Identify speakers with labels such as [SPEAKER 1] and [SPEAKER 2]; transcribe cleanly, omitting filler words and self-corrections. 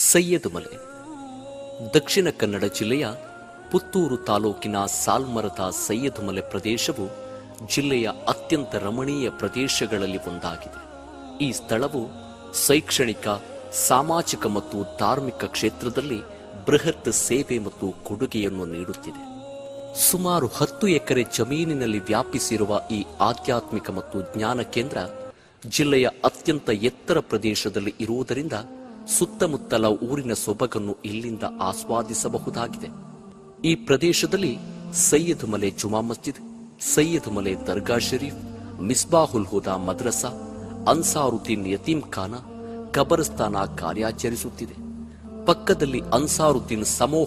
[SPEAKER 1] ಸೈಯದ್ ಮಲೆ ದಕ್ಷಿಣ ಕನ್ನಡ ಜಿಲ್ಲೆಯ ಪುತ್ತೂರು ತಾಲೂಕಿನ ಸಾಲ್ಮರದ ಸೈಯದ್ ಮಲೆ ಪ್ರದೇಶವು ಜಿಲ್ಲೆಯ ಅತ್ಯಂತ ರಮಣೀಯ ಪ್ರದೇಶಗಳಲ್ಲಿ ಒಂದಾಗಿದೆ. ಈ ಸ್ಥಳವು ಶೈಕ್ಷಣಿಕ, ಸಾಮಾಜಿಕ ಮತ್ತು ಧಾರ್ಮಿಕ ಕ್ಷೇತ್ರದಲ್ಲಿ ಬೃಹತ್ ಸೇವೆ ಮತ್ತು ಕೊಡುಗೆಯನ್ನು ನೀಡುತ್ತಿದೆ. ಸುಮಾರು 10 ಎಕರೆ ಜಮೀನಿನಲ್ಲಿ ವ್ಯಾಪಿಸಿರುವ ಈ ಆಧ್ಯಾತ್ಮಿಕ ಮತ್ತು ಜ್ಞಾನ ಕೇಂದ್ರ ಜಿಲ್ಲೆಯ ಅತ್ಯಂತ ಎತ್ತರ ಪ್ರದೇಶದಲ್ಲಿ ಇರುವುದರಿಂದ ಸುತ್ತಮುತ್ತಲ ಊರಿನ ಸೊಬಗನ್ನು ಇಲ್ಲಿಂದ ಆಸ್ವಾದಿಸಬಹುದಾಗಿದೆ. ಈ ಪ್ರದೇಶದಲ್ಲಿ ಸೈಯದ್ ಮಲೆ ಜುಮಾ ಮಸ್ಜಿದ್, ಸೈಯದ್ ಮಲೆ ದರ್ಗಾ ಶರೀಫ್, ಮಿಸ್ಬಾಹುಲ್ ಹುದಾ ಮದ್ರಸಾ, ಅನ್ಸಾರುದ್ದೀನ್ ಯತೀಮ್ ಖಾನ, ಕಬರಸ್ಥಾನ ಕಾರ್ಯಾಚರಿಸುತ್ತಿದೆ. ಪಕ್ಕದಲ್ಲಿ ಅನ್ಸಾರುದ್ದೀನ್ ಸಮೂಹ